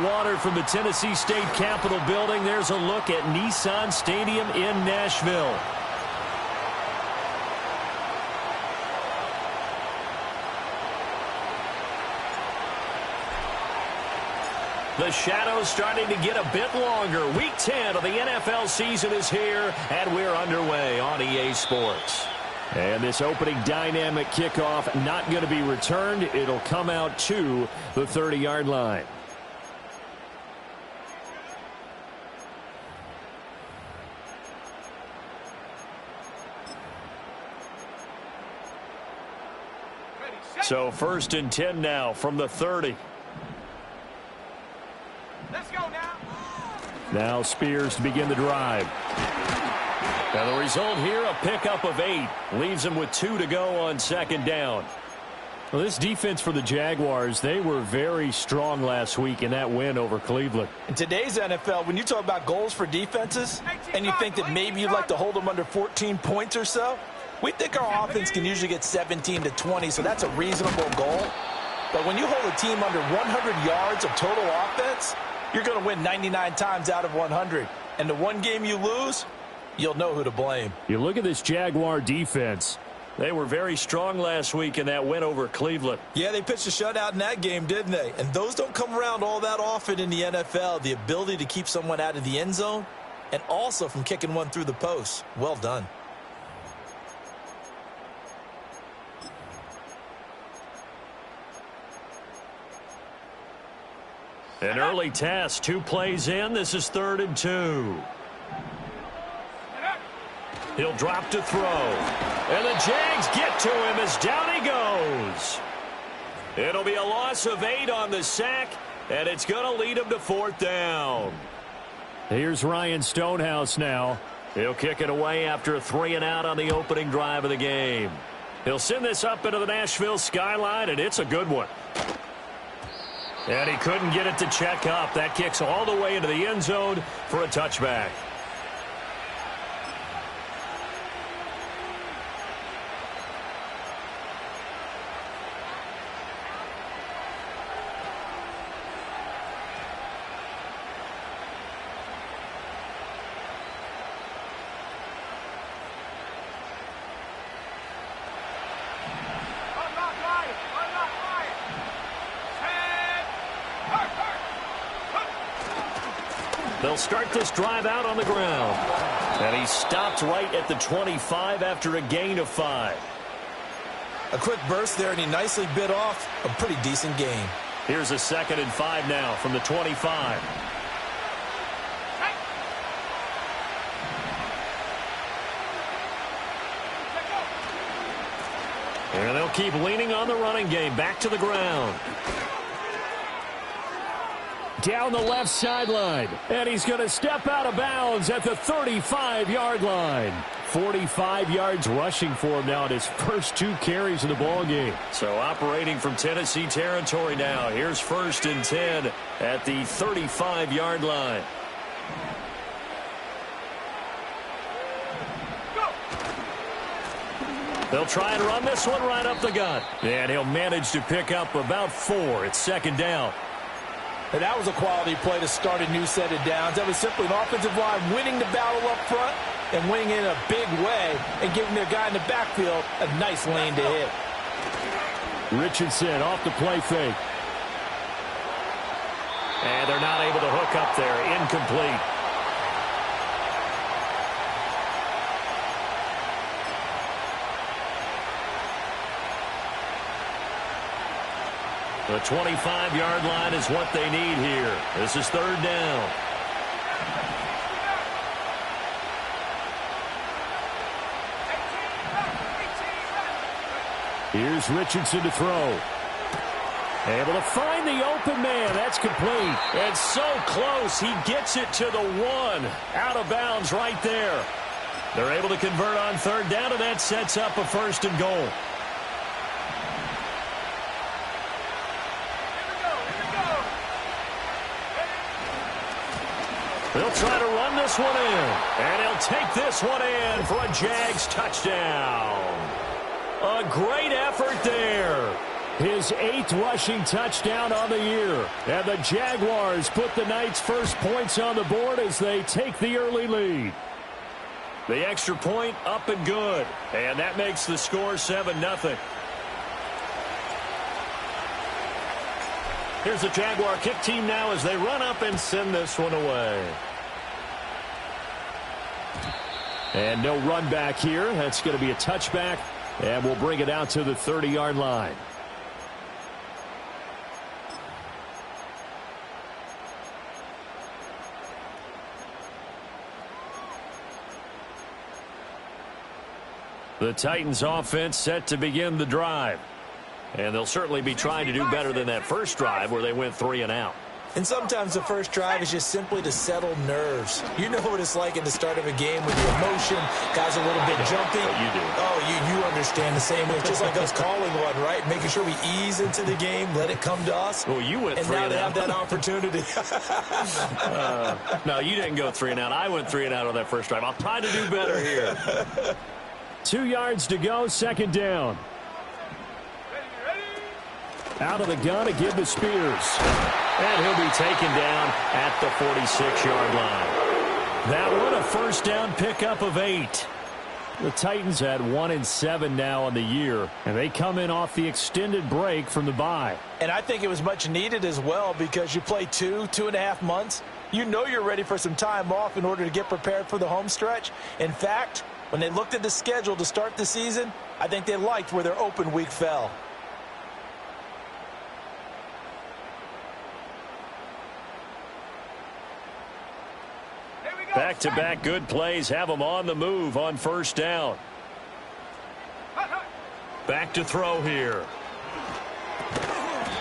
water from the Tennessee State Capitol building. There's a look at Nissan Stadium in Nashville. The shadows starting to get a bit longer. Week 10 of the NFL season is here, and we're underway on EA Sports. And this opening dynamic kickoff not going to be returned. It'll come out to the 30-yard line. So 1st and 10 now from the 30. Let's go now. Now Spears to begin the drive. And the result here, a pickup of 8. Leaves them with 2 to go on 2nd down. Well, this defense for the Jaguars, they were very strong last week in that win over Cleveland. In today's NFL, when you talk about goals for defenses, and you think that maybe you'd like to hold them under 14 points or so, we think our offense can usually get 17 to 20, so that's a reasonable goal. But when you hold a team under 100 yards of total offense, you're going to win 99 times out of 100. And the one game you lose, you'll know who to blame. You look at this Jaguar defense. They were very strong last week in that win over Cleveland. Yeah, they pitched a shutout in that game, didn't they? And those don't come around all that often in the NFL. The ability to keep someone out of the end zone and also from kicking one through the post. Well done. An early test, 2 plays in. This is 3rd and 2. He'll drop to throw. And the Jags get to him as down he goes. It'll be a loss of 8 on the sack, and it's going to lead him to 4th down. Here's Ryan Stonehouse now. He'll kick it away after a 3-and-out on the opening drive of the game. He'll send this up into the Nashville skyline, and it's a good one. And he couldn't get it to check up. That kicks all the way into the end zone for a touchback. They'll start this drive out on the ground. And he stopped right at the 25 after a gain of 5. A quick burst there, and he nicely bit off a pretty decent gain. Here's a 2nd and 5 now from the 25. And they'll keep leaning on the running game. Back to the ground. Down the left sideline. And he's going to step out of bounds at the 35-yard line. 45 yards rushing for him now in his first 2 carries of the ball game. So operating from Tennessee territory now. Here's 1st and 10 at the 35-yard line. They'll try and run this one right up the gut. And he'll manage to pick up about 4. It's 2nd down. And that was a quality play to start a new set of downs. That was simply an offensive line winning the battle up front and winning in a big way and giving their guy in the backfield a nice lane to hit. Richardson off the play fake. And they're not able to hook up there. Incomplete. The 25-yard line is what they need here. This is 3rd down. Here's Richardson to throw. Able to find the open man. That's complete. And so close. He gets it to the 1. Out of bounds right there. They're able to convert on 3rd down, and that sets up a 1st and goal. They'll try to run this one in. And he'll take this one in for a Jags touchdown. A great effort there. His 8th rushing touchdown on the year. And the Jaguars put the Knights' first points on the board as they take the early lead. The extra point up and good. And that makes the score 7-0. Here's the Jaguar kick team now as they run up and send this one away. And no run back here. That's going to be a touchback. And we'll bring it out to the 30-yard line. The Titans offense set to begin the drive. And they'll certainly be trying to do better than that first drive where they went 3 and out. And sometimes the first drive is just simply to settle nerves. You know what it's like at the start of a game with the emotion, guys a little bit jumpy. You do. Oh, you understand the same way. It's just like us calling one, right? Making sure we ease into the game, let it come to us. Well, you went 3 and out. And now they have that opportunity. No, you didn't go 3 and out. I went 3 and out on that first drive. I'll try to do better here. 2 yards to go, second down. Out of the gun to give to Spears. And he'll be taken down at the 46-yard line. That one a first down pickup of 8. The Titans had 1-7 now on the year, and they come in off the extended break from the bye. And I think it was much needed as well because you play 2.5 months. You know you're ready for some time off in order to get prepared for the home stretch. In fact, when they looked at the schedule to start the season, I think they liked where their open week fell. Back-to-back good plays have them on the move on first down. Back to throw here.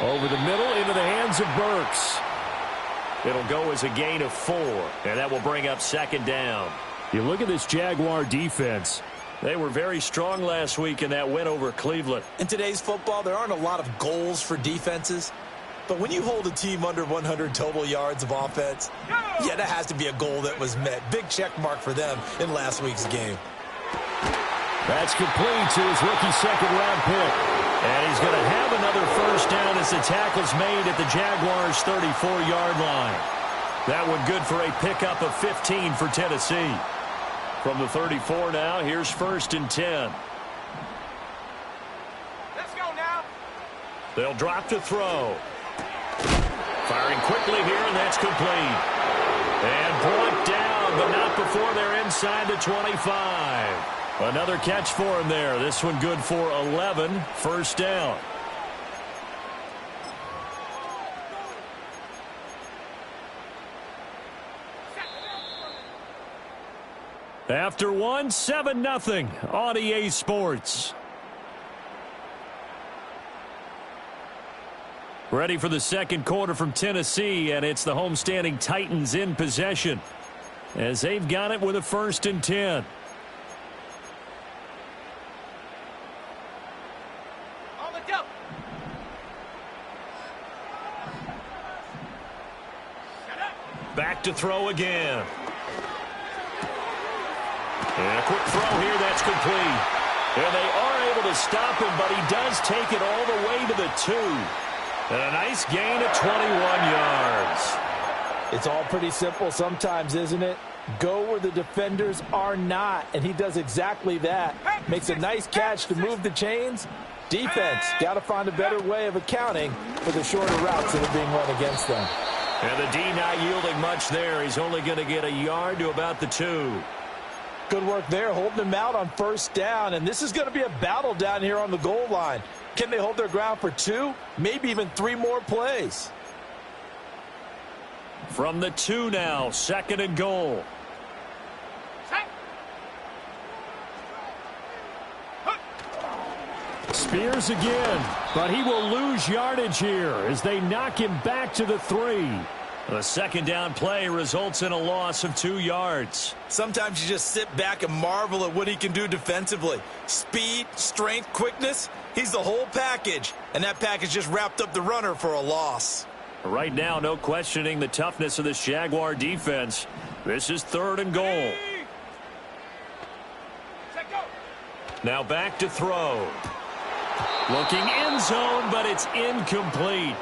Over the middle into the hands of Burks. It'll go as a gain of 4, and that will bring up second down. You look at this Jaguar defense. They were very strong last week in that win over Cleveland. In today's football, there aren't a lot of goals for defenses. But when you hold a team under 100 total yards of offense, yeah, that has to be a goal that was met. Big check mark for them in last week's game. That's complete to his rookie second-round pick. And he's going to have another first down as the tackle's made at the Jaguars' 34-yard line. That one good for a pickup of 15 for Tennessee. From the 34 now, here's 1st and 10. Let's go now. They'll drop to throw. Firing quickly here, and that's complete. And brought down, but not before they're inside the 25. Another catch for him there. This one good for 11. First down. After one, 7-0 on EA Sports. Ready for the second quarter from Tennessee, and it's the homestanding Titans in possession as they've got it with a 1st and 10. On the jump. Back to throw again. And a quick throw here, that's complete. And they are able to stop him, but he does take it all the way to the 2. And a nice gain of 21 yards. It's all pretty simple sometimes, isn't it? Go where the defenders are not, and he does exactly that. Makes a nice catch to move the chains. Defense, got to find a better way of accounting for the shorter routes that are being run against them. And the D not yielding much there. He's only going to get a yard to about the 2. Good work there, holding him out on first down, and this is going to be a battle down here on the goal line. Can they hold their ground for 2, maybe even 3 more plays? From the 2 now, 2nd and goal. Spears again, but he will lose yardage here as they knock him back to the 3. The second down play results in a loss of 2 yards. Sometimes you just sit back and marvel at what he can do defensively. Speed, strength, quickness, he's the whole package. And that package just wrapped up the runner for a loss. Right now, no questioning the toughness of this Jaguar defense. This is 3rd and goal. Now back to throw. Looking end zone, but it's incomplete.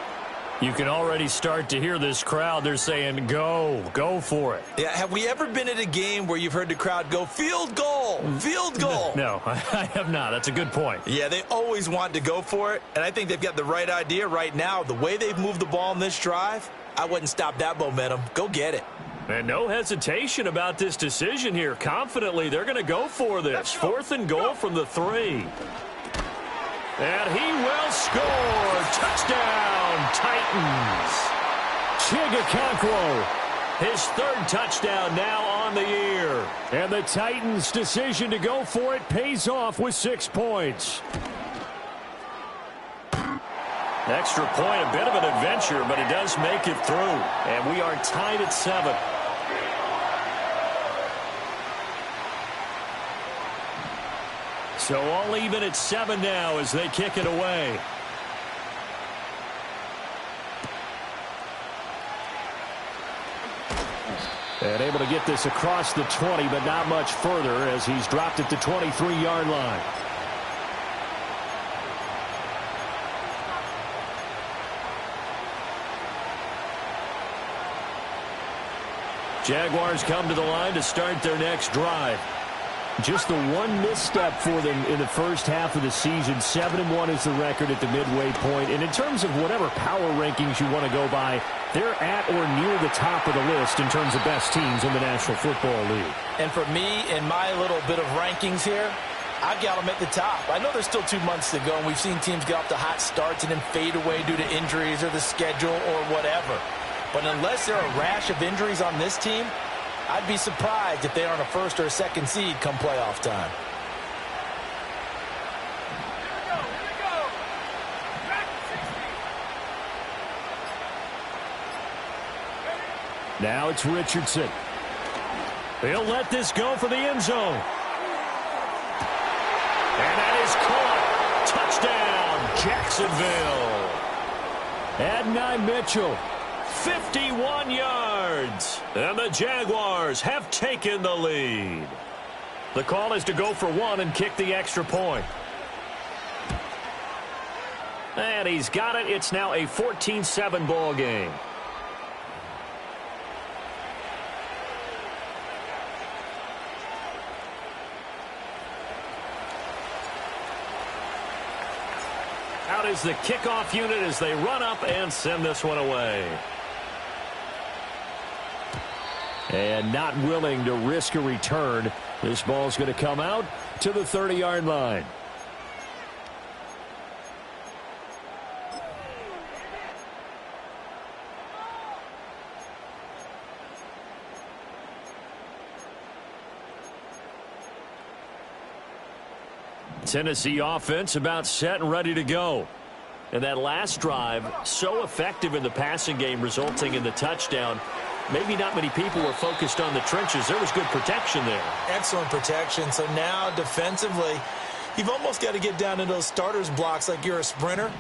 You can already start to hear this crowd. They're saying, go for it. Yeah, have we ever been at a game where you've heard the crowd go, field goal, field goal? No, I have not. That's a good point. Yeah, they always want to go for it, and I think they've got the right idea right now. The way they've moved the ball in this drive, I wouldn't stop that momentum. Go get it. And no hesitation about this decision here. Confidently, they're going to go for this. 4th and goal from the 3. And he will score. Touchdown, Titans. Chigakonkwo, his 3rd touchdown now on the year. And the Titans' decision to go for it pays off with 6 points. Extra point, a bit of an adventure, but he does make it through. And we are tied at 7. So all even at 7 now as they kick it away. And able to get this across the 20, but not much further as he's dropped at the 23-yard line. Jaguars come to the line to start their next drive. Just the one misstep for them in the first half of the season. 7-1 is the record at the midway point. And in terms of whatever power rankings you want to go by, they're at or near the top of the list in terms of best teams in the National Football League. And for me, in my little bit of rankings here, I've got them at the top. I know there's still 2 months to go, and we've seen teams get off to hot starts and then fade away due to injuries or the schedule or whatever. But unless there are a rash of injuries on this team, I'd be surprised if they aren't a 1st or a 2nd seed come playoff time. Here we go. Back to 60. Now it's Richardson. He'll let this go for the end zone. And that is caught. Touchdown, Jacksonville. Adonai Mitchell. 51 yards. And the Jaguars have taken the lead. The call is to go for 1 and kick the extra point. And he's got it. It's now a 14-7 ball game. Out is the kickoff unit as they run up and send this one away. And not willing to risk a return. This ball's going to come out to the 30-yard line. Tennessee offense about set and ready to go. And that last drive, so effective in the passing game, resulting in the touchdown. Maybe not many people were focused on the trenches. There was good protection there. Excellent protection. So now defensively, you've almost got to get down to those starters blocks like you're a sprinter.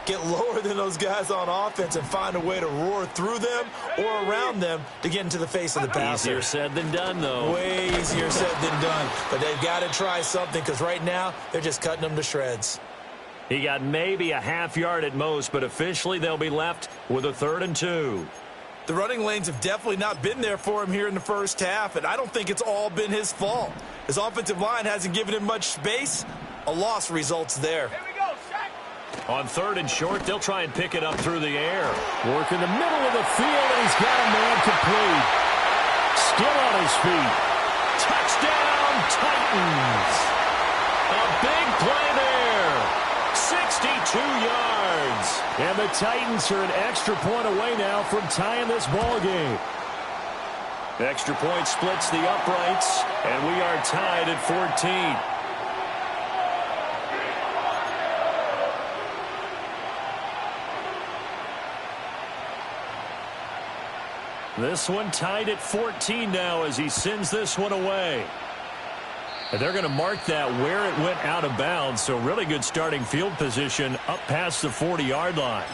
Get lower than those guys on offense and find a way to roar through them or around them to get into the face of the passer. Easier said than done, though. Way easier said than done. But they've got to try something because right now they're just cutting them to shreds. He got maybe a half yard at most, but officially they'll be left with a 3rd and 2. The running lanes have definitely not been there for him here in the first half, and I don't think it's all been his fault. His offensive line hasn't given him much space. A loss results there. Here we go, Shaq. On 3rd and short, they'll try and pick it up through the air. Work in the middle of the field, and he's got a man complete. Still on his feet. Touchdown, Titans. A big play there. 62 yards. And the Titans are an extra point away now from tying this ball game. Extra point splits the uprights, and we are tied at 14. This one tied at 14 now as he sends this one away. And they're going to mark that where it went out of bounds. So really good starting field position up past the 40-yard line.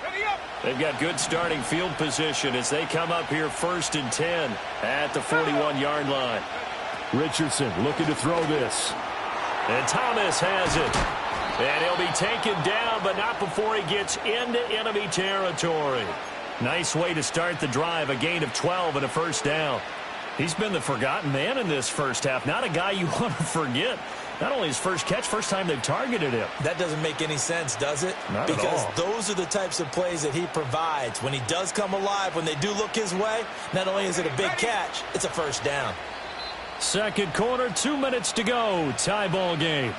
Ready up. They've got good starting field position as they come up here 1st and 10 at the 41-yard line. Richardson looking to throw this. And Thomas has it. And he'll be taken down, but not before he gets into enemy territory. Nice way to start the drive, a gain of 12 and a first down. He's been the forgotten man in this first half. Not a guy you want to forget. Not only his first catch, first time they've targeted him. That doesn't make any sense, does it? Not at all. Because those are the types of plays that he provides. When he does come alive, when they do look his way, not only is it a big catch, it's a first down. Second quarter, 2 minutes to go. Tie ball game.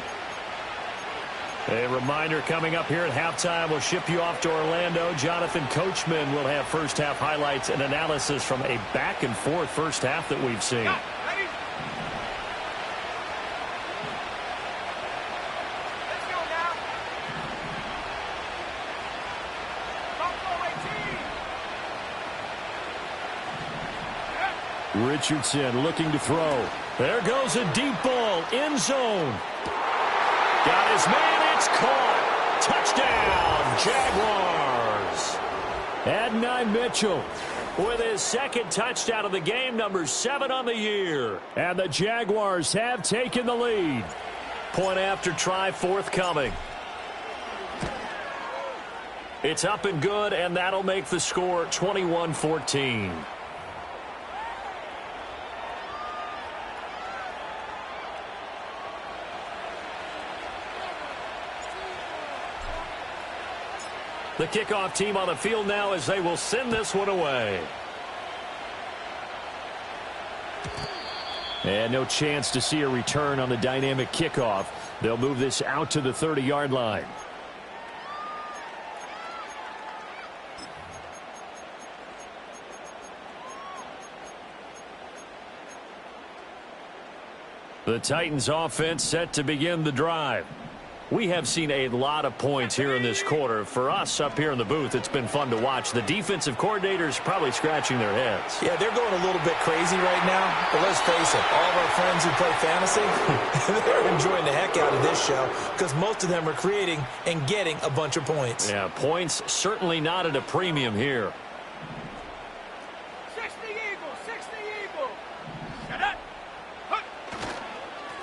A reminder coming up here at halftime. We'll ship you off to Orlando. Jonathan Coachman will have first half highlights and analysis from a back-and-forth first half that we've seen. Ready? Let's go now. Buffalo 18. Richardson looking to throw. There goes a deep ball. End zone. Got his man. It's caught. Touchdown, Jaguars. Adonai Mitchell With his second touchdown of the game, number 7 on the year. And the Jaguars have taken the lead. Point after try forthcoming. It's up and good, and that'll make the score 21-14. The kickoff team on the field now as they will send this one away. And no chance to see a return on the dynamic kickoff. They'll move this out to the 30-yard line. The Titans offense set to begin the drive. We have seen a lot of points here in this quarter. For us up here in the booth, it's been fun to watch. The defensive coordinators probably scratching their heads. Yeah, they're going a little bit crazy right now. But let's face it, all of our friends who play fantasy, they're enjoying the heck out of this show because most of them are creating and getting a bunch of points. Yeah, points certainly not at a premium here. 60 Eagles, 60 Eagles. Shut up.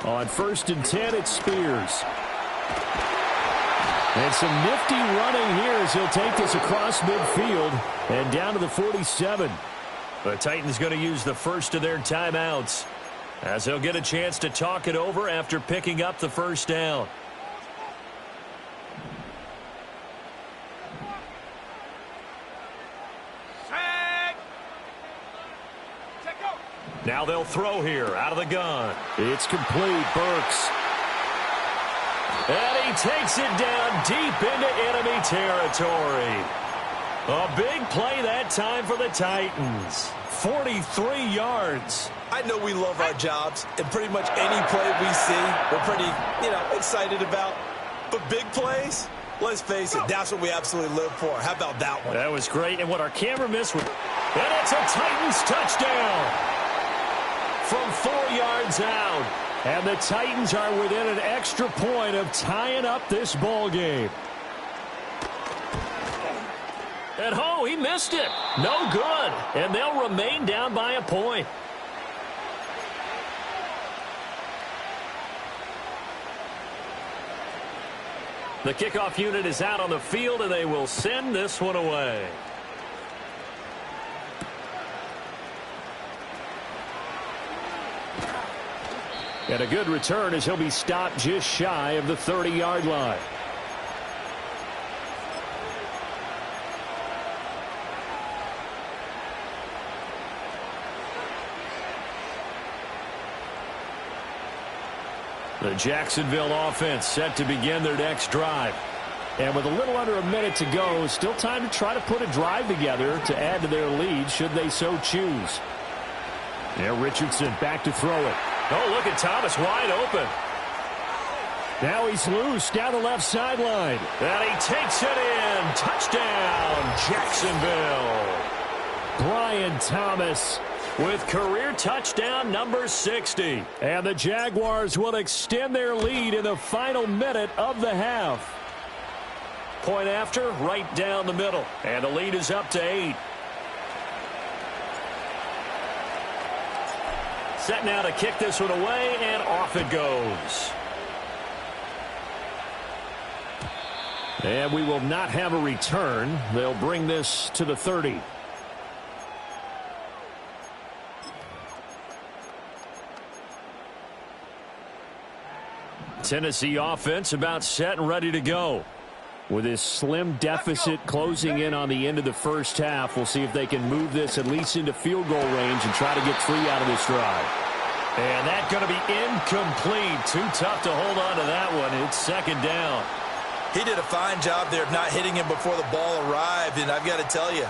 On 1st and 10, it's Spears. And some nifty running here as he'll take this across midfield and down to the 47. The Titans going to use the first of their timeouts as they'll get a chance to talk it over after picking up the first down. Set. Check out. Now they'll throw here out of the gun. It's complete. Burks. And he takes it down deep into enemy territory. A big play that time for the Titans. 43 yards. I know we love our jobs, and pretty much any play we see, we're pretty, excited about. But big plays, let's face it, that's what we absolutely live for. How about that one? That was great, and what our camera missed was... And it's a Titans touchdown from 4 yards out. And the Titans are within an extra point of tying up this ball game. And he missed it. No good. And they'll remain down by a point. The kickoff unit is out on the field, and they will send this one away. And a good return as he'll be stopped just shy of the 30-yard line. The Jacksonville offense set to begin their next drive. And with a little under a minute to go, still time to try to put a drive together to add to their lead should they so choose. Now Richardson back to throw it. Oh, look at Thomas wide open. Now he's loose down the left sideline. And he takes it in. Touchdown, Jacksonville. Brian Thomas with career touchdown number 60. And the Jaguars will extend their lead in the final minute of the half. point after, right down the middle. And the lead is up to 8. Set now to kick this one away, and off it goes. And we will not have a return. They'll bring this to the 30. Tennessee offense about set and ready to go. With this slim deficit closing in on the end of the first half, we'll see if they can move this at least into field goal range and try to get 3 out of this drive. And that's going to be incomplete. Too tough to hold on to that one. It's second down. He did a fine job there of not hitting him before the ball arrived, and I've got to tell you,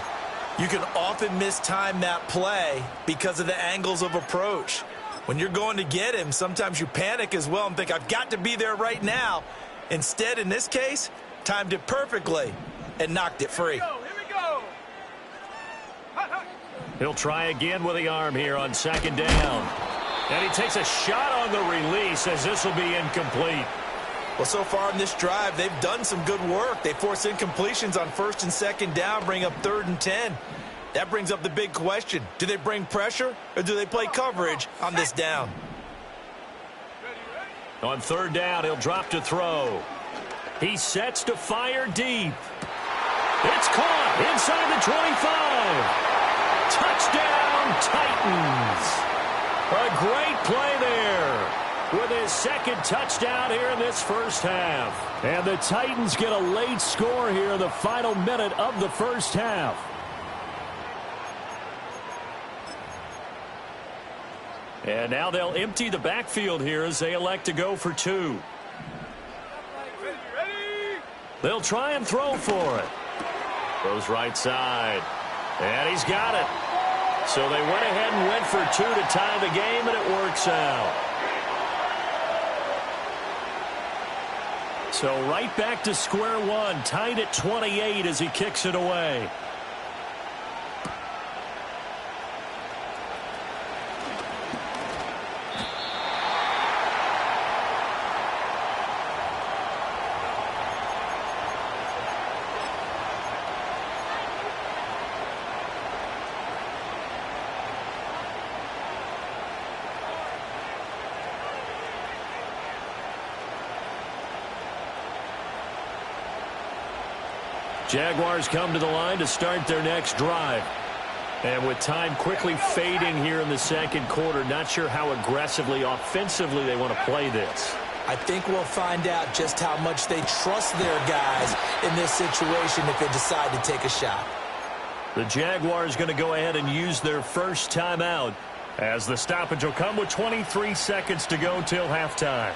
you can often mistime that play because of the angles of approach. When you're going to get him, sometimes you panic as well and think, I've got to be there right now. Instead, in this case, timed it perfectly and knocked it free. Here we go. He'll try again with the arm here on second down. And he takes a shot on the release as this will be incomplete. Well, so far in this drive, they've done some good work. They force incompletions on first and second down, bring up 3rd and 10. That brings up the big question. Do they bring pressure or do they play coverage on this down? On 3rd down, he'll drop to throw. He sets to fire deep. It's caught inside the 25. Touchdown, Titans. A great play there with his second touchdown here in this first half. And the Titans get a late score here in the final minute of the first half. And now they'll empty the backfield here as they elect to go for 2. They'll try and throw for it. Goes right side. And he's got it. So they went ahead and went for 2 to tie the game, and it works out. So right back to square one, tied at 28 as he kicks it away. Jaguars come to the line to start their next drive. And with time quickly fading here in the second quarter, not sure how aggressively, offensively they want to play this. I think we'll find out just how much they trust their guys in this situation if they decide to take a shot. The Jaguars going to go ahead and use their first timeout as the stoppage will come with 23 seconds to go till halftime.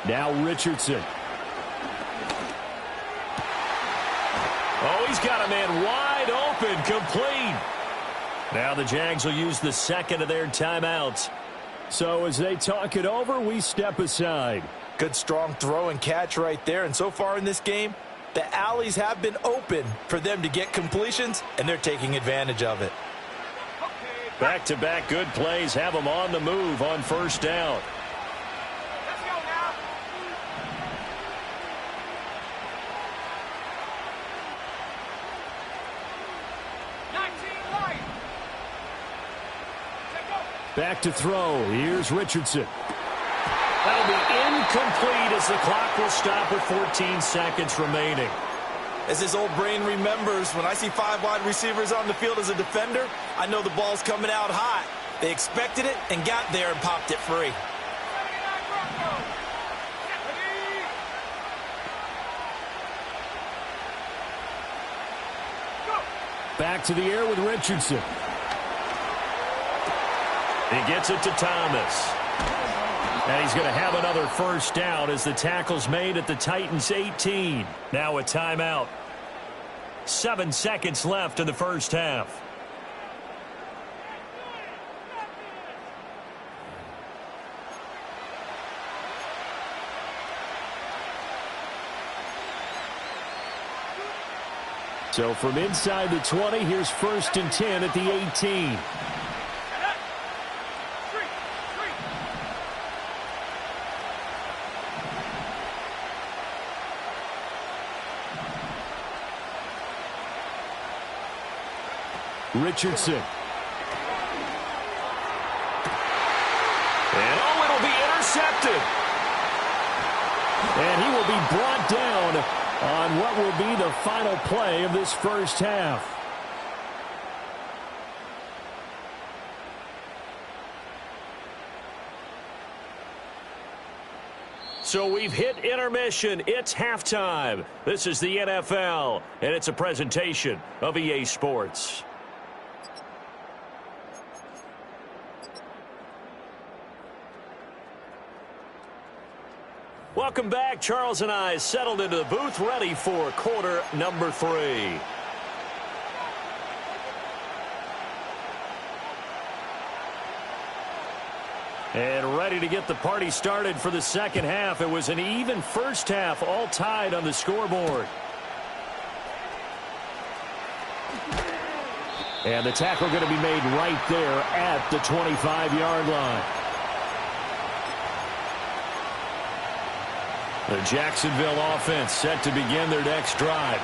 Now Richardson. Oh, he's got a man wide open, complete. Now the Jags will use the second of their timeouts. So as they talk it over, we step aside. Good strong throw and catch right there. And so far in this game, the alleys have been open for them to get completions, and they're taking advantage of it. Back-to-back good plays have them on the move on first down. Back to throw. Here's Richardson. That'll be incomplete as the clock will stop with 14 seconds remaining. As his old brain remembers, when I see 5 wide receivers on the field as a defender, I know the ball's coming out hot. They expected it and got there and popped it free. Back to the air with Richardson. He gets it to Thomas. And he's going to have another first down as the tackle's made at the Titans' 18. Now a timeout. 7 seconds left in the first half. So from inside the 20, here's 1st and 10 at the 18. Richardson. And it'll be intercepted. And he will be brought down on what will be the final play of this first half. So we've hit intermission. It's halftime. This is the NFL, and it's a presentation of EA Sports. Welcome back. Charles and I settled into the booth, ready for quarter number 3. And ready to get the party started for the second half. It was an even first half, all tied on the scoreboard. And the tackle going to be made right there at the 25-yard line. The Jacksonville offense set to begin their next drive.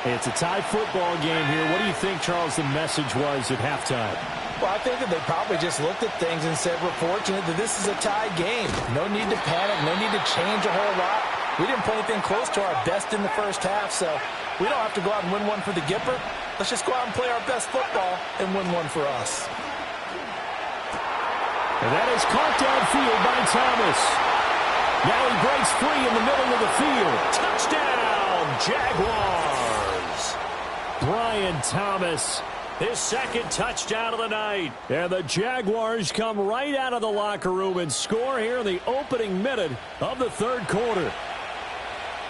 It's a tie football game here. What do you think, Charles, the message was at halftime? Well, I think that they probably just looked at things and said, we're fortunate that this is a tie game. No need to panic. No need to change a whole lot. We didn't play anything close to our best in the first half, so we don't have to go out and win one for the Gipper. Let's just go out and play our best football and win one for us. And that is caught downfield by Thomas. Now he breaks free in the middle of the field. Touchdown, Jaguars. Brian Thomas, his second touchdown of the night. And the Jaguars come right out of the locker room and score here in the opening minute of the third quarter.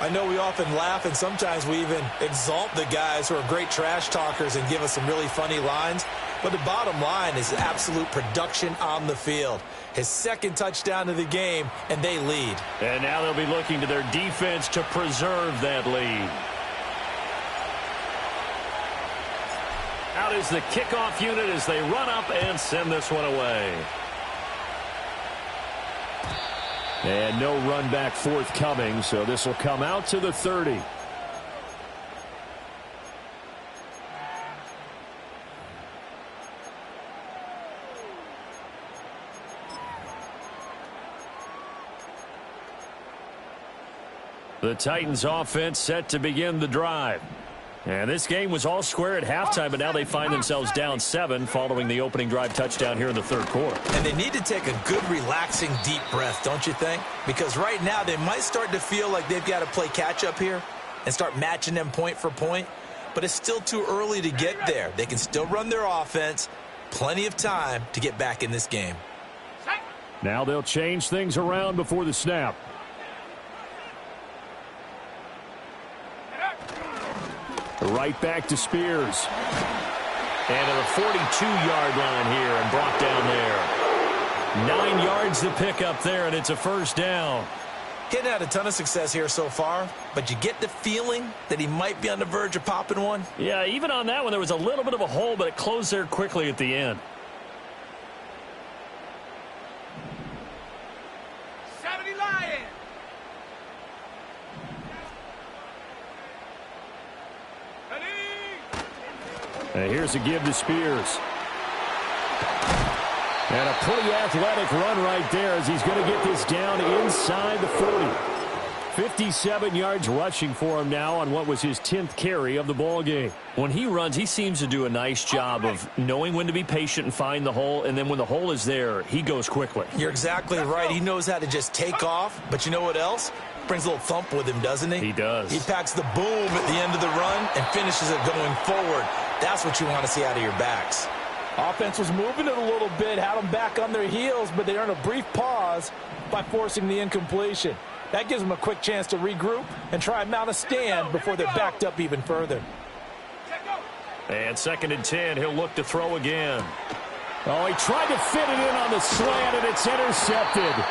I know we often laugh and sometimes we even exalt the guys who are great trash talkers and give us some really funny lines. But the bottom line is absolute production on the field. His second touchdown of the game, and they lead. And now they'll be looking to their defense to preserve that lead. Out is the kickoff unit as they run up and send this one away. And no run back forthcoming, so this will come out to the 30. The Titans offense set to begin the drive. And this game was all square at halftime, but now they find themselves down 7 following the opening drive touchdown here in the third quarter. And they need to take a good, relaxing, deep breath, don't you think? Because right now they might start to feel like they've got to play catch-up here and start matching them point for point. But it's still too early to get there. They can still run their offense. Plenty of time to get back in this game. Now they'll change things around before the snap. Right back to Spears. And to the 42-yard line here and brought down there. 9 yards to pick up there, and it's a first down. He hadn't had a ton of success here so far, but you get the feeling that he might be on the verge of popping one. Yeah, even on that one, there was a little bit of a hole, but it closed there quickly at the end. 70 Lions. And here's a give to Spears. And a pretty athletic run right there as he's going to get this down inside the 40. 57 yards rushing for him now on what was his 10th carry of the ball game. When he runs, he seems to do a nice job of knowing when to be patient and find the hole, and then when the hole is there, he goes quickly. You're exactly right. He knows how to just take off, but you know what else? Brings a little thump with him, doesn't he? He does. He packs the boom at the end of the run and finishes it going forward. That's what you want to see out of your backs. Offense was moving it a little bit, had them back on their heels, but they earned a brief pause by forcing the incompletion. That gives them a quick chance to regroup and try and mount a stand before they're backed up even further. And 2nd and 10, he'll look to throw again. Oh, he tried to fit it in on the slant, and it's intercepted.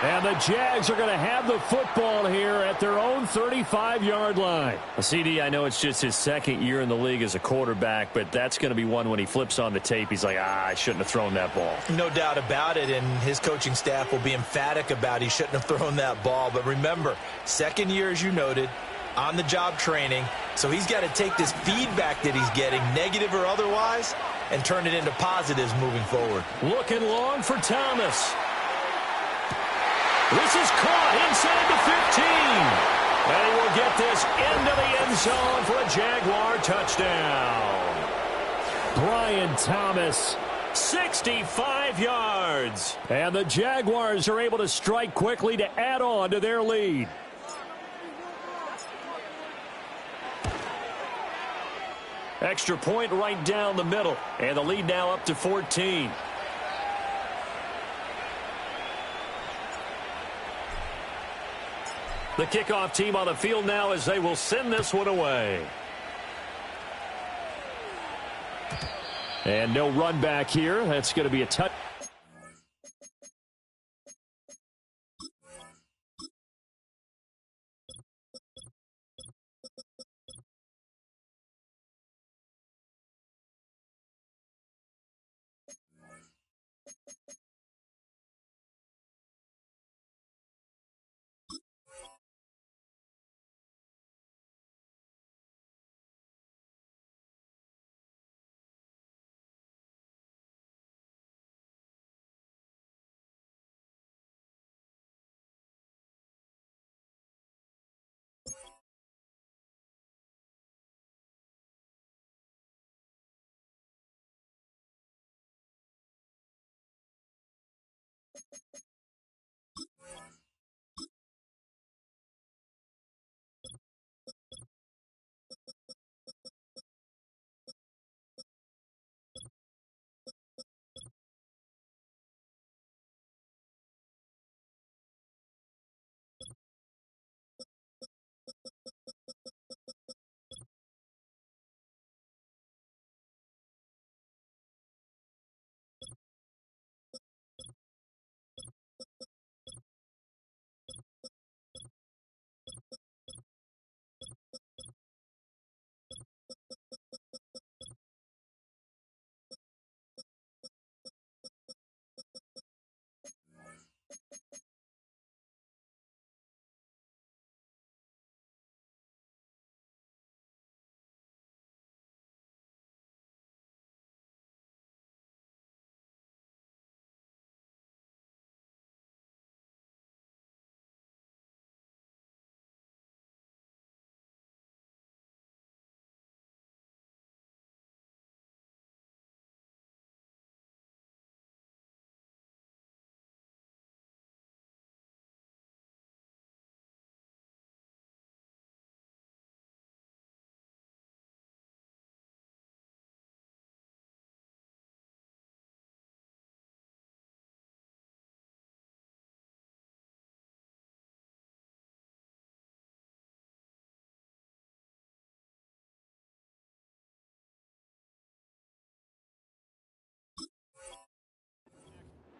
And the Jags are going to have the football here at their own 35-yard line. CD, I know it's just his second year in the league as a quarterback, but that's going to be one when he flips on the tape. He's like, I shouldn't have thrown that ball. No doubt about it, and his coaching staff will be emphatic about he shouldn't have thrown that ball. But remember, second year, as you noted, on-the-job training, so he's got to take this feedback that he's getting, negative or otherwise, and turn it into positives moving forward. Looking long for Thomas. This is caught inside the 15. And he will get this into the end zone for a Jaguar touchdown. Brian Thomas, 65 yards. And the Jaguars are able to strike quickly to add on to their lead. Extra point right down the middle. And the lead now up to 14. The kickoff team on the field now as they will send this one away. And no run back here. That's going to be a touch.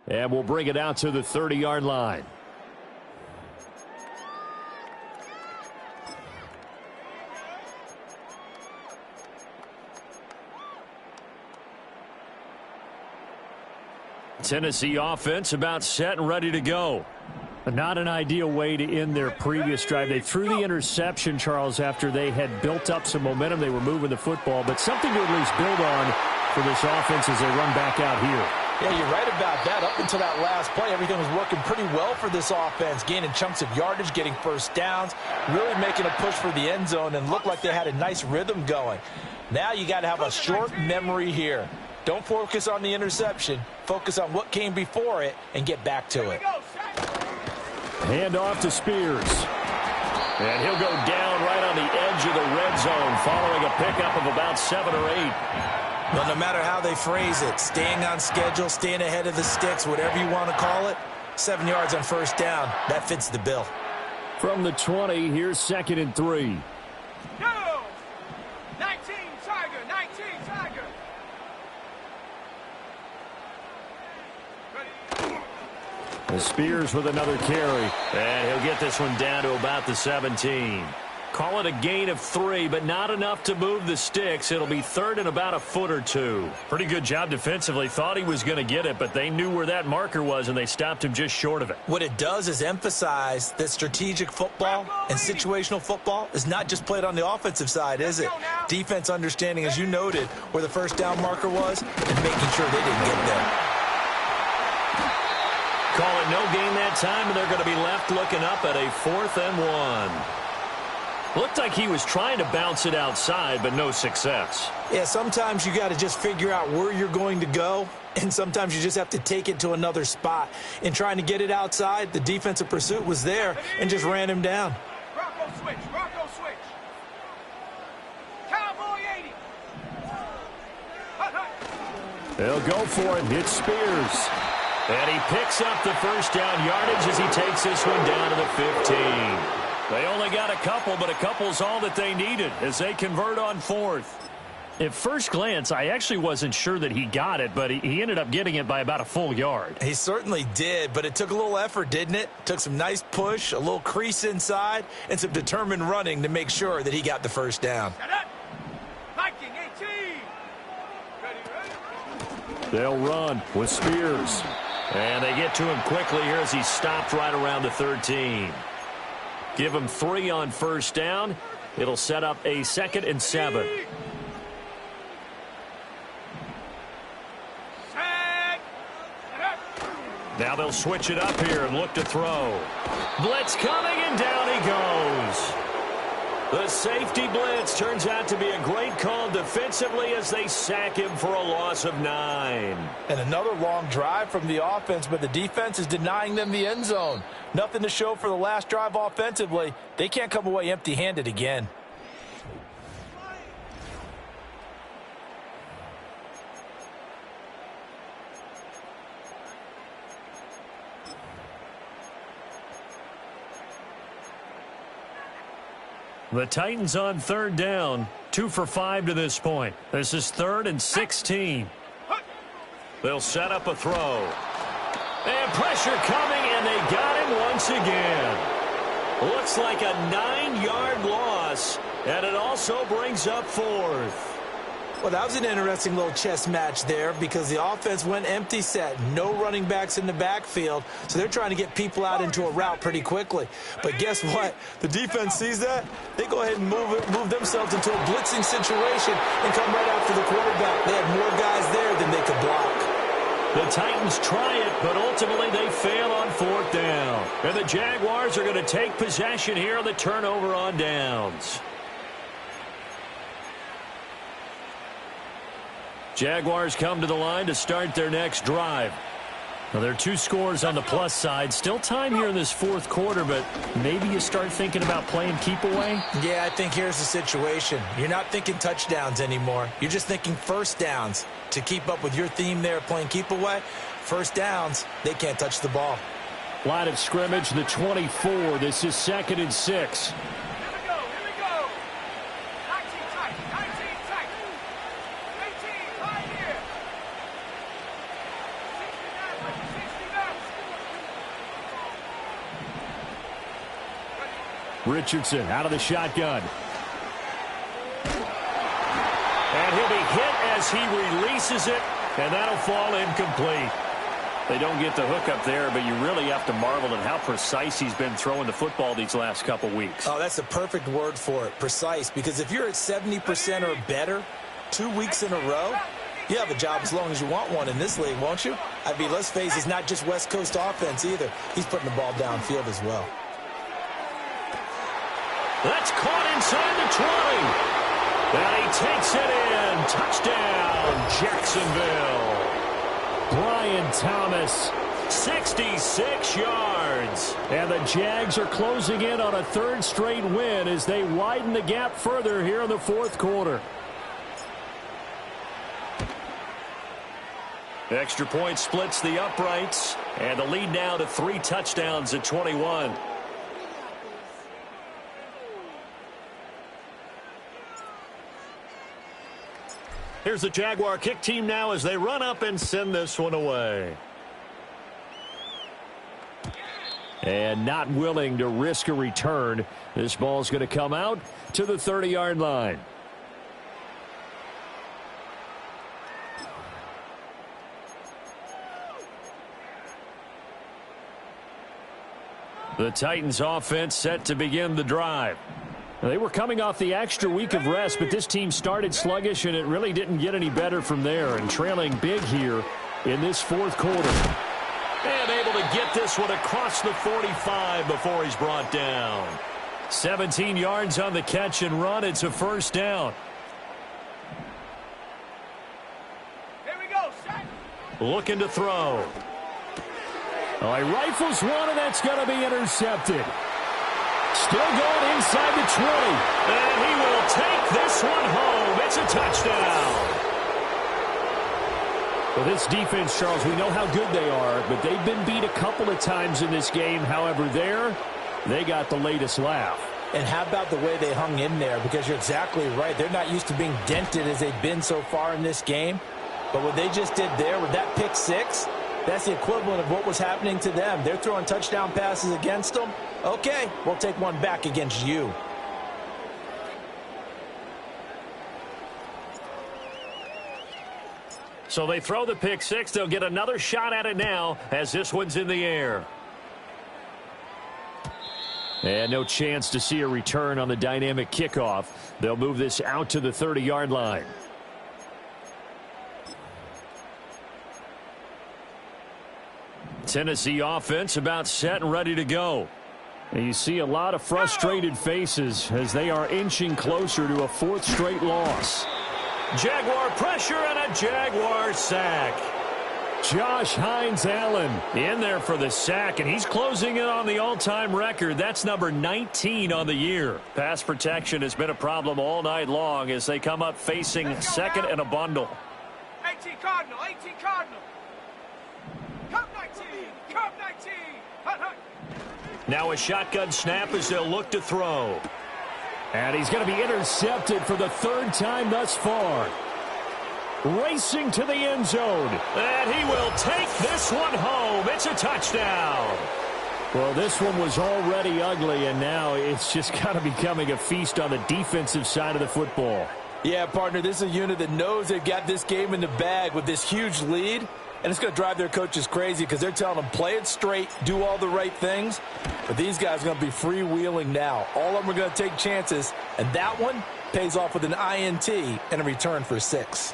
And we'll bring it out to the 30-yard line. Tennessee offense about set and ready to go. Not an ideal way to end their previous drive. They threw the interception, Charles, after they had built up some momentum. They were moving the football, but something to at least build on for this offense as they run back out here. Yeah, you're right about that. Up until that last play, everything was working pretty well for this offense, gaining chunks of yardage, getting first downs, really making a push for the end zone, and looked like they had a nice rhythm going. Now you got to have a short memory here. Don't focus on the interception. Focus on what came before it and get back to it. Hand off to Spears. And he'll go down right on the edge of the red zone following a pickup of about 7 or 8. Well, no matter how they phrase it, staying on schedule, staying ahead of the sticks, whatever you want to call it, 7 yards on first down, that fits the bill. From the 20, here's 2nd and 3. Go! 19 Tiger, 19 Tiger. Spears with another carry. And he'll get this one down to about the 17. Call it a gain of 3, but not enough to move the sticks. It'll be third and about a foot or two. Pretty good job defensively. Thought he was going to get it, but they knew where that marker was, and they stopped him just short of it. What it does is emphasize that strategic football and situational football is not just played on the offensive side, is it? Defense understanding, as you noted, where the first down marker was and making sure they didn't get there. Call it no gain that time, and they're going to be left looking up at a 4th and 1. Looked like he was trying to bounce it outside, but no success. Yeah, sometimes you got to just figure out where you're going to go, and sometimes you just have to take it to another spot. In trying to get it outside, the defensive pursuit was there and just ran him down. Bronco switch, Bronco switch. Cowboy 80. Hut, hut. They'll go for it. It's Spears. And he picks up the first down yardage as he takes this one down to the 15. They only got a couple, but a couple's all that they needed as they convert on 4th. At first glance, I actually wasn't sure that he got it, but he ended up getting it by about a full yard. He certainly did, but it took a little effort, didn't it? Took some nice push, a little crease inside, and some determined running to make sure that he got the first down. Viking 18. Ready. They'll run with Spears. And they get to him quickly here as he stopped right around the 13. Give him 3 on first down. It'll set up a 2nd and 7. Now they'll switch it up here and look to throw. Blitz coming, and down he goes. The safety blitz turns out to be a great call defensively as they sack him for a loss of 9. And another long drive from the offense, but the defense is denying them the end zone. Nothing to show for the last drive offensively. They can't come away empty-handed again. The Titans on 3rd down. 2 for 5 to this point. This is 3rd and 16. They'll set up a throw. And pressure coming, and they got him once again. Looks like a 9-yard loss, and it also brings up 4th. Well, that was an interesting little chess match there because the offense went empty set. No running backs in the backfield, so they're trying to get people out into a route pretty quickly. But guess what? The defense sees that. They go ahead and move themselves into a blitzing situation and come right after the quarterback. They had more guys there than they could block. The Titans try it, but ultimately they fail on 4th down. And the Jaguars are going to take possession here on the turnover on downs. Jaguars come to the line to start their next drive. Now, there are 2 scores on the plus side. Still time here in this 4th quarter, but maybe you start thinking about playing keep away? Yeah, I think here's the situation. You're not thinking touchdowns anymore. You're just thinking first downs. To keep up with your theme there, playing keep away, first downs, they can't touch the ball. Line of scrimmage, the 24. This is 2nd and 6. Richardson out of the shotgun. And he'll be hit as he releases it, and that'll fall incomplete. They don't get the hook up there, but you really have to marvel at how precise he's been throwing the football these last couple weeks. Oh, that's the perfect word for it, precise, because if you're at 70% or better 2 weeks in a row, you have a job as long as you want one in this league, won't you? I mean, let's face it, it's not just West Coast offense either. He's putting the ball downfield as well. That's caught inside the 20. And he takes it in. Touchdown, Jacksonville. Brian Thomas. 66 yards. And the Jags are closing in on a 3rd straight win as they widen the gap further here in the 4th quarter. Extra point splits the uprights. And the lead now to 3 touchdowns at 21. Here's the Jaguar kick team now as they run up and send this one away. And not willing to risk a return. This ball's going to come out to the 30-yard line. The Titans offense set to begin the drive. They were coming off the extra week of rest, but this team started sluggish, and it really didn't get any better from there, and trailing big here in this fourth quarter. And able to get this one across the 45 before he's brought down. 17 yards on the catch and run. It's a first down. Here we go, set. Looking to throw. Oh, he rifles one, and that's going to be intercepted. Still going inside the 20. And he will take this one home. It's a touchdown. Well, this defense, Charles, we know how good they are, but they've been beat a couple of times in this game. However, they got the latest laugh. And how about the way they hung in there? Because you're exactly right. They're not used to being dented as they've been so far in this game. But what they just did there with that pick six, that's the equivalent of what was happening to them. They're throwing touchdown passes against them. Okay, we'll take one back against you. So they throw the pick six. They'll get another shot at it now as this one's in the air. And no chance to see a return on the dynamic kickoff. They'll move this out to the 30-yard line. Tennessee offense about set and ready to go. And you see a lot of frustrated faces as they are inching closer to a fourth straight loss. Jaguar pressure and a Jaguar sack. Josh Hines-Allen in there for the sack, and he's closing in on the all-time record. That's number 19 on the year. Pass protection has been a problem all night long as they come up facing second and a bundle. 18 Cardinal, 18 Cardinal. Come 19, come 19. Hut, hut. Now a shotgun snap as they'll look to throw. And he's going to be intercepted for the third time thus far. Racing to the end zone. And he will take this one home. It's a touchdown. Well, this one was already ugly, and now it's just kind of becoming a feast on the defensive side of the football. Yeah, partner, this is a unit that knows they've got this game in the bag with this huge lead. And it's going to drive their coaches crazy because they're telling them, play it straight, do all the right things. But these guys are going to be freewheeling now. All of them are going to take chances. And that one pays off with an INT and a return for 6.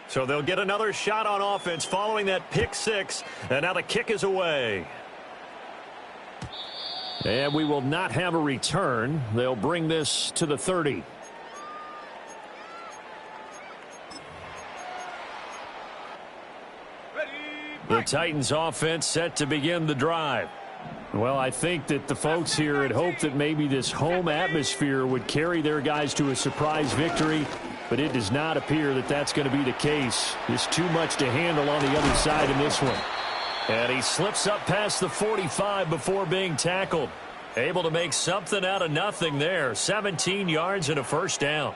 So they'll get another shot on offense following that pick six. And now the kick is away. And we will not have a return. They'll bring this to the 30. The Titans offense set to begin the drive. Well, I think that the folks here had hoped that maybe this home atmosphere would carry their guys to a surprise victory, but it does not appear that that's going to be the case. There's too much to handle on the other side in this one. And he slips up past the 45 before being tackled. Able to make something out of nothing there. 17 yards and a first down.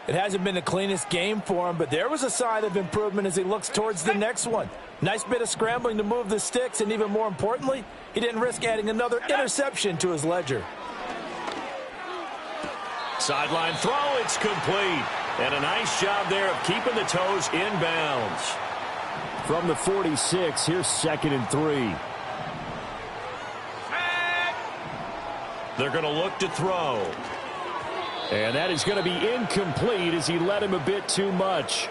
It hasn't been the cleanest game for him, but there was a sign of improvement as he looks towards the next one. Nice bit of scrambling to move the sticks, and even more importantly, he didn't risk adding another interception to his ledger. Sideline throw, it's complete. And a nice job there of keeping the toes inbounds. From the 46, here's 2nd and 3. They're going to look to throw. And that is going to be incomplete as he led him a bit too much.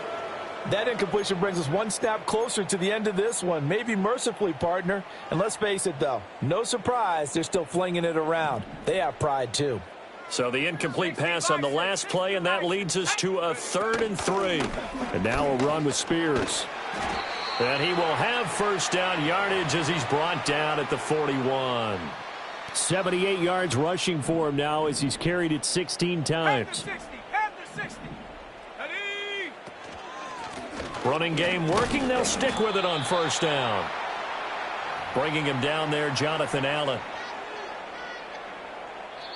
That incompletion brings us one snap closer to the end of this one. Maybe mercifully, partner. And let's face it, though, no surprise, they're still flinging it around. They have pride, too. So the incomplete pass on the last play, and that leads us to a 3rd and 3. And now a run with Spears. And he will have first down yardage as he's brought down at the 41. 78 yards rushing for him now as he's carried it 16 times. Running game working. They'll stick with it on first down. Bringing him down there, Jonathan Allen.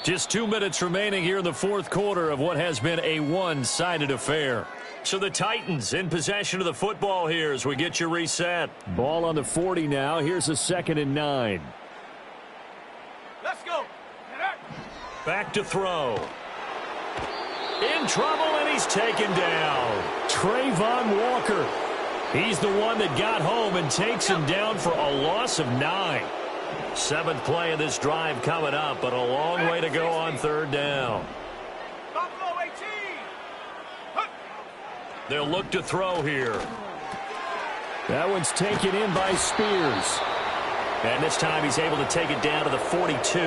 Just 2 minutes remaining here in the fourth quarter of what has been a one-sided affair. So the Titans in possession of the football here as we get you reset. Ball on the 40 now. Here's a 2nd and 9. Let's go. Back to throw. In trouble, and he's taken down. Trayvon Walker. He's the one that got home and takes him down for a loss of 9. 7th play of this drive coming up, but a long way to go on 3rd down. Buffalo 18. They'll look to throw here. That one's taken in by Spears. And this time he's able to take it down to the 42.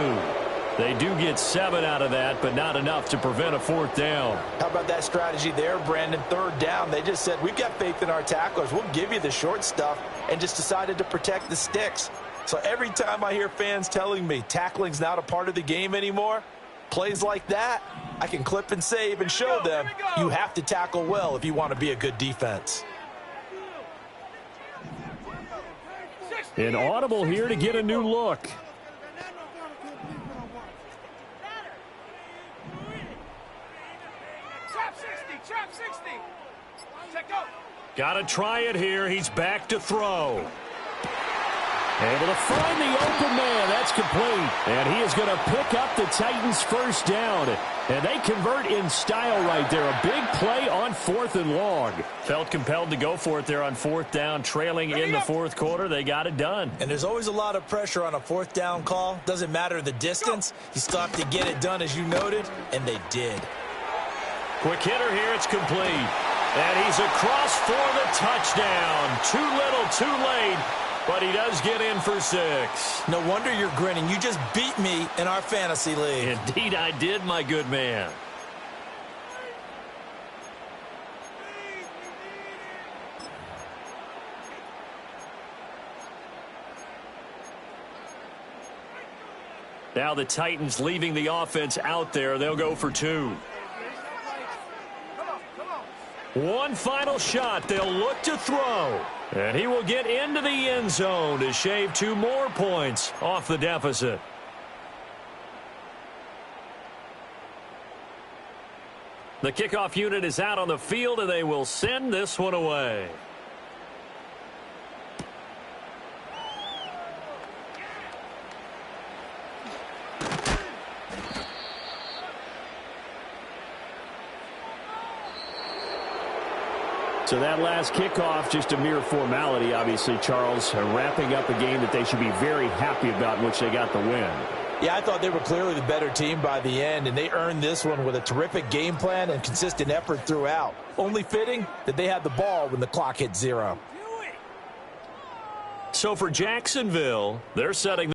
They do get 7 out of that, but not enough to prevent a 4th down. How about that strategy there, Brandon? 3rd down. They just said, we've got faith in our tacklers. We'll give you the short stuff, and just decided to protect the sticks. So every time I hear fans telling me tackling's not a part of the game anymore, plays like that, I can clip and save and show them you have to tackle well if you want to be a good defense. An audible here to get a new look. Trap 60. Check out. Got to try it here. He's back to throw. Able to find the open man. That's complete. And he is going to pick up the Titans' 1st down. And they convert in style right there. A big play on 4th and long. Felt compelled to go for it there on 4th down. Trailing in the 4th quarter. They got it done. And there's always a lot of pressure on a 4th down call. Doesn't matter the distance. You still have to get it done, as you noted. And they did. Quick hitter here. It's complete. And he's across for the touchdown. Too little, too late. But he does get in for 6. No wonder you're grinning. You just beat me in our fantasy league. Indeed I did, my good man. Now the Titans leaving the offense out there. They'll go for 2. One final shot. They'll look to throw. And he will get into the end zone to shave 2 more points off the deficit. The kickoff unit is out on the field, and they will send this one away. So that last kickoff, just a mere formality, obviously, Charles, wrapping up a game that they should be very happy about, in which they got the win. Yeah, I thought they were clearly the better team by the end, and they earned this one with a terrific game plan and consistent effort throughout. Only fitting that they had the ball when the clock hit 0. So for Jacksonville, they're setting